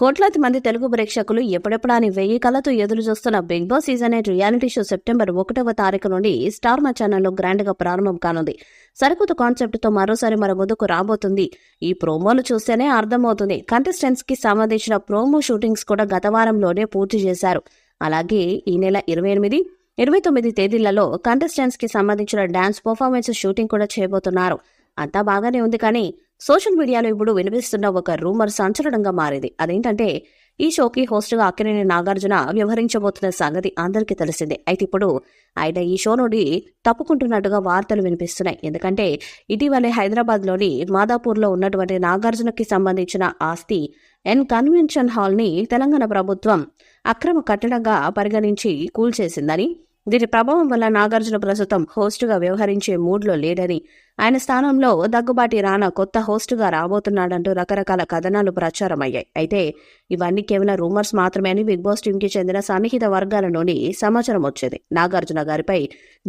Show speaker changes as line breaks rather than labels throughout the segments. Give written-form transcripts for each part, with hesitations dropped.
కోట్లాది మంది తెలుగు ప్రేక్షకులు ఎప్పుడెప్పుడా అని 1000 కళ్ళతో ఎదురు చూస్తున్న big boss season 8 reality show September 1వ తారీఖు నుండి స్టార్ మా ఛానల్లో గ్రాండ్ గా ప్రారంభం కానుంది. సరికొత్త కాన్సెప్ట్ తో మరోసారి మన ముందుకు రాబోతుంది. ఈ ప్రోమోలు చూస్తేనే అర్థమవుతుంది. కంటెస్టెంట్స్ కి సంబంధించిన ప్రోమో షూటింగ్స్ కూడా గత వారంలోనే పూర్తి చేశారు. అలాగే ఈ నెల 28, 29 తేదీలలో కంటెస్టెంట్స్ కి సంబంధించిన డాన్స్ పర్ఫార్మెన్స్ షూటింగ్ కూడా చేయబోతున్నారు. అంతా బాగానే ఉంది, కానీ సోషల్ మీడియాలో ఇప్పుడు వినిపిస్తున్న ఒక రూమర్ సంచలనంగా మారింది. అదేంటంటే ఈ షోకి హోస్ట్ గా అక్కినేని నాగార్జున వ్యవహరించబోతున్న సంగతి అందరికీ తెలిసిందే. అయితే ఇప్పుడు ఆయన ఈ షో నుండి తప్పుకుంటున్నట్టుగా వార్తలు వినిపిస్తున్నాయి. ఎందుకంటే ఇటీవలే హైదరాబాద్ లోని మాదాపూర్లో ఉన్నటువంటి నాగార్జునకి సంబంధించిన ఆస్తి కన్వెన్షన్ హాల్ ని తెలంగాణ ప్రభుత్వం అక్రమ కట్టడంగా పరిగణించి కూల్చేసిందని, దీని ప్రభావం వల్ల నాగార్జున ప్రస్తుతం హోస్ట్ గా వ్యవహరించే మూడ్ లో లేడని, ఆయన స్థానంలో దగ్గుబాటి రానా కొత్త హోస్ట్ గా రాబోతున్నాడంటూ రకరకాల కథనాలు ప్రచారమయ్యాయి. అయితే ఇవన్నీ కేవలం రూమర్స్ మాత్రమే అని బిగ్ బాస్ టీమ్ కి చెందిన సన్నిహిత వర్గాల నుండి సమాచారం వచ్చేది. నాగార్జున గారిపై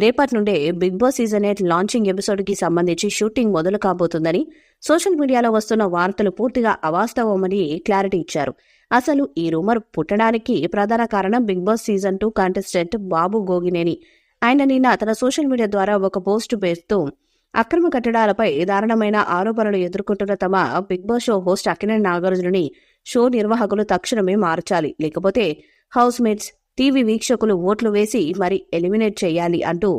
రేపటి నుండే big boss season 8 launching episode కి సంబంధించి షూటింగ్ మొదలు కాబోతుందని సోషల్ మీడియాలో వస్తున్న వార్తలు పూర్తిగా అవాస్తవమని క్లారిటీ ఇచ్చారు. అసలు ఈ రూమర్ పుట్టడానికి ప్రధాన కారణం బిగ్ బాస్ సీజన్ 2 కంటెస్టెంట్ బాబు గోగినేని. ఆయన నిన్న తన సోషల్ మీడియా ద్వారా ఒక పోస్ట్ పేస్తూ అక్రమ కట్టడాలపై దారుణమైన ఆరోపణలు ఎదుర్కొంటున్న తమ big boss show host Akkineni నాగార్జునని షో నిర్వాహకులు తక్షణమే మార్చాలి, లేకపోతే హౌస్ మేట్స్, టీవీ వీక్షకులు ఓట్లు వేసి మరి ఎలిమినేట్ చేయాలి అంటూ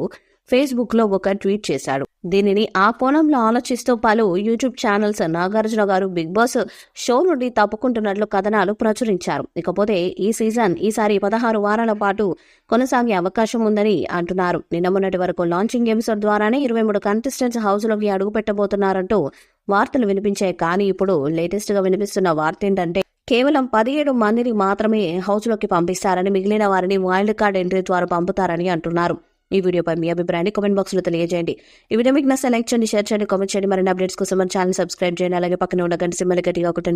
ఫేస్బుక్ లో ఒక ట్వీట్ చేశాడు. దీనిని ఆ కోణంలో ఆలోచిస్తూ పలు యూట్యూబ్ ఛానల్స్ నాగార్జున గారు బిగ్ బాస్ షో నుండి తప్పుకుంటున్నట్లు కథనాలు ప్రచురించారు. ఇకపోతే ఈ సీజన్ ఈసారి 16 వారాల పాటు కొనసాగే అవకాశం ఉందని అంటున్నారు. నిన్న మొన్నటి వరకు లాంచింగ్ ఎపిసోడ్ ద్వారానే 23 కంటెస్టెంట్స్ హౌస్ లోకి అడుగు పెట్టబోతున్నారంటూ వార్తలు వినిపించాయి. కానీ ఇప్పుడు లేటెస్ట్ గా వినిపిస్తున్న వార్త ఏంటంటే కేవలం 17 మందిని మాత్రమే హౌస్ లోకి పంపిస్తారని, మిగిలిన వారిని వైల్డ్ కార్డ్ ఎంట్రీ ద్వారా పంపుతారని అంటున్నారు. ఈ వీడియోపై మీ అభిప్రాయాన్ని కామెంట్ బాక్స్ లో తెలియజేయండి. ఈ వీడియో మీకు నచ్చితే లైక్ చేయండి, షేర్ చేయండి, కామెంట్ చేయండి. మరిన్ని అప్డేట్స్ కోసం మన ఛానల్ సబ్స్క్రైబ్ చేయండి. అలాగే పక్కన ఉన్న గంట సింబల్ గట్టిగా కొట్టండి.